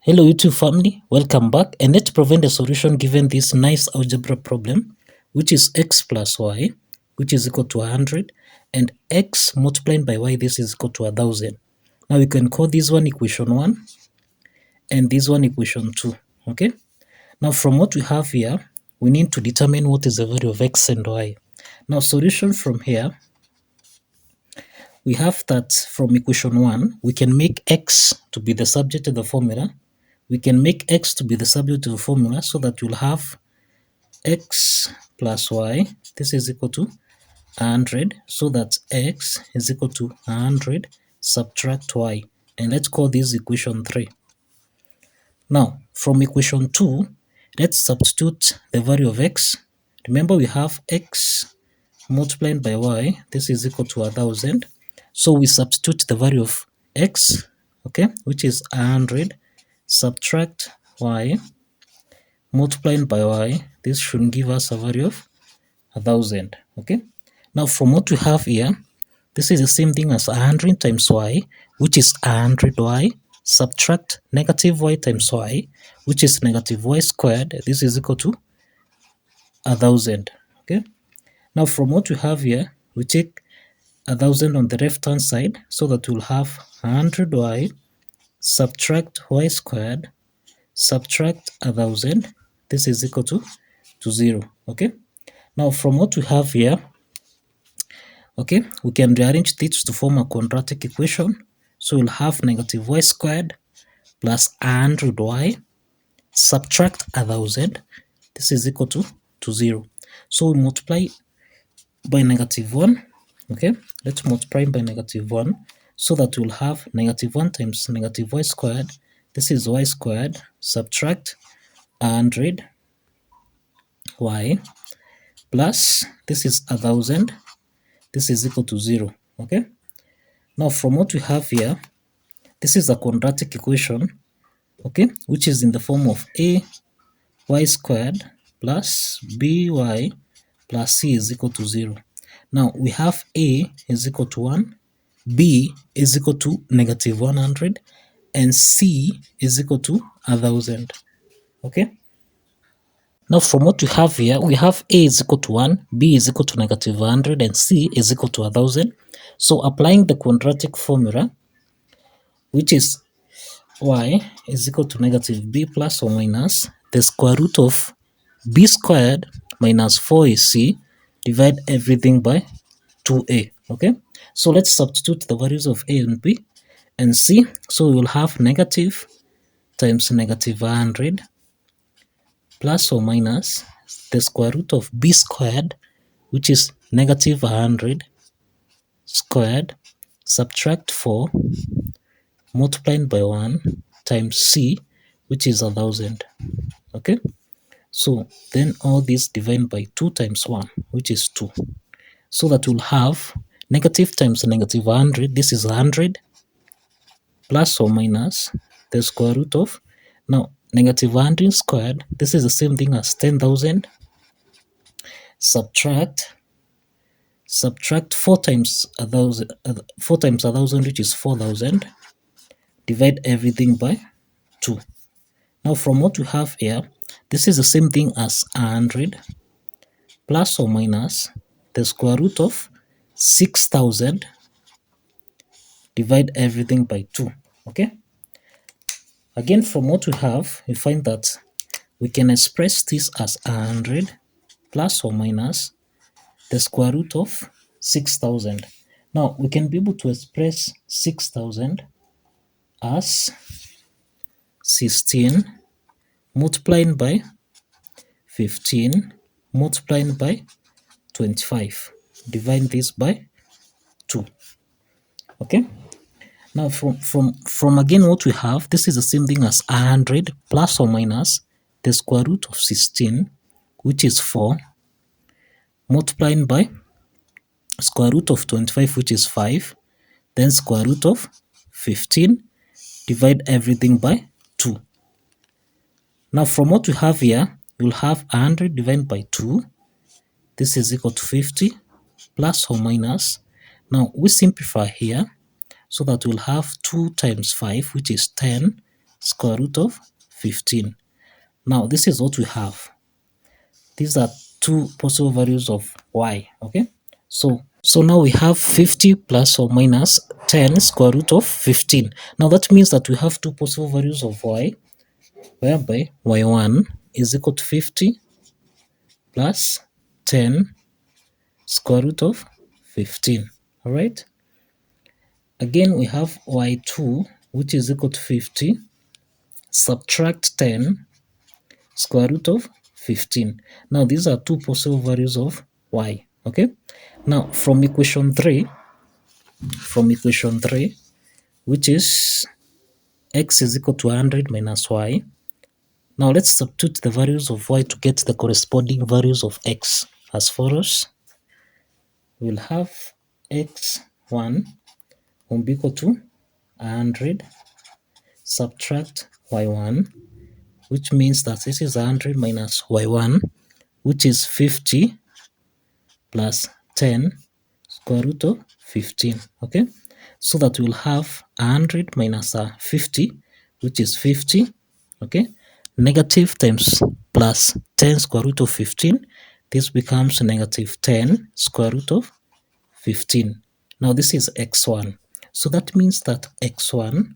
Hello YouTube family, welcome back, and let's provide a solution given this nice algebra problem, which is x plus y, which is equal to 100, and x multiplied by y, this is equal to 1000. Now we can call this one equation 1 and this one equation 2, okay? Now from what we have here, we need to determine what is the value of x and y. Now solution from here, we have that from equation 1, we can make x to be the subject of the formula. We can make x to be the subject of the formula so that you'll have x plus y, this is equal to 100, so that x is equal to 100 subtract y, and let's call this equation 3. Now, from equation 2, let's substitute the value of x. Remember, we have x multiplied by y, this is equal to 1000. So we substitute the value of x, okay, which is 100, subtract y, multiplied by y, this should give us a value of 1000, okay. Now from what we have here, this is the same thing as 100 times y, which is 100y, subtract negative y times y, which is negative y squared, this is equal to 1000, okay. Now from what we have here, we take 1000 on the left hand side, so that we'll have 100y subtract y squared subtract 1000, this is equal to 0, okay. Now from what we have here, okay, we can rearrange this to form a quadratic equation. So we'll have negative y squared plus 100y subtract 1000, this is equal to 0. So we multiply by negative 1, okay, let's multiply by negative 1, so that we'll have negative 1 times negative y squared, this is y squared, subtract 100y plus, this is 1000, this is equal to 0, okay. Now from what we have here, this is a quadratic equation, okay, which is in the form of a y squared plus by plus c is equal to 0. Now we have a is equal to 1, b is equal to negative 100, and c is equal to 1000, okay. Now from what we have here, we have a is equal to 1, b is equal to negative 100, and c is equal to 1000. So applying the quadratic formula, which is y is equal to negative b plus or minus the square root of b squared minus 4ac, divide everything by 2a, okay. So let's substitute the values of a and b and c. So we will have negative times negative 100 plus or minus the square root of b squared, which is negative 100 squared, subtract 4 multiplied by 1 times c, which is 1000, okay. So then all this divided by 2 times 1, which is 2, so that we'll have negative times negative 100, this is 100, plus or minus the square root of, now negative 100 squared, this is the same thing as 10,000, subtract 4 times 1000, 4 times 1000, which is 4000, divide everything by 2. Now from what we have here, this is the same thing as 100 plus or minus the square root of 6000, divide everything by 2, okay. Again, from what we have, we find that we can express this as 100 plus or minus the square root of 6000. Now we can be able to express 6000 as 16 multiplied by 15 multiplied by 25, divide this by 2, okay. Now from again what we have, this is the same thing as 100 plus or minus the square root of 16, which is 4, multiplied by square root of 25, which is 5, then square root of 15, divide everything by 2. Now from what we have here, we'll have 100 divided by 2, this is equal to 50, plus or minus, now we simplify here, so that we'll have 2 times 5, which is 10, square root of 15. Now this is what we have. These are two possible values of y, okay? So now we have 50 plus or minus 10 square root of 15. Now that means that we have two possible values of y, whereby y1 is equal to 50 plus 10 square root of 15, all right? Again, we have y2, which is equal to 50, subtract 10 square root of 15. Now, these are two possible values of y, okay? Now, from equation 3, which is x is equal to 100 minus y. Now, let's substitute the values of y to get the corresponding values of x. As follows, we'll have x1 will be equal to 100 subtract y1, which means that this is 100 minus y1, which is 50 plus 10 square root of 15, okay? So that we'll have 100 minus 50, which is 50, okay? Negative times plus 10 square root of 15, this becomes negative 10 square root of 15. Now this is x1. So that means that x1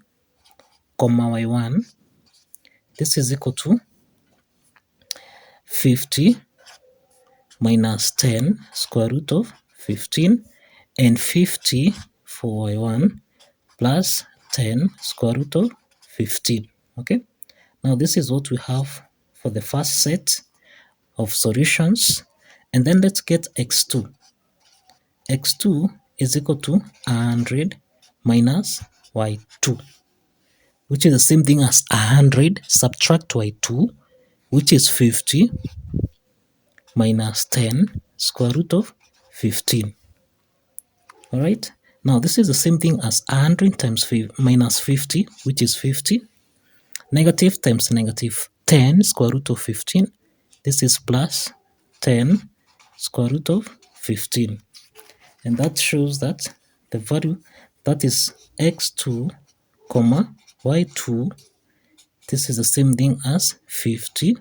comma y1, this is equal to 50 minus 10 square root of 15 and 50 for y1 plus 10 square root of 15, okay? Now this is what we have for the first set of solutions, and then let's get x2. x2 is equal to 100 minus y2, which is the same thing as 100 subtract y2, which is 50 minus 10 square root of 15. All right. Now this is the same thing as 100 times minus 50, which is 50. Negative times negative 10 square root of 15. This is plus 10 square root of 15. And that shows that the value that is x2 comma y2, this is the same thing as 50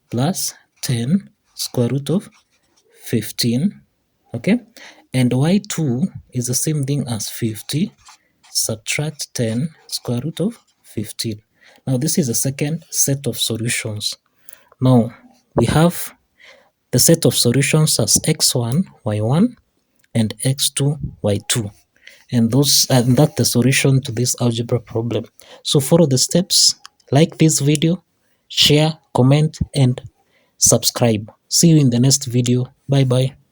plus 10 square root of 15, okay? And y2 is the same thing as 50 subtract 10 square root of 15. Now this is the second set of solutions. Now we have the set of solutions as x1 y1 and x2 y2, and that's the solution to this algebra problem. So follow the steps, like this video, share, comment, and subscribe. See you in the next video. Bye bye.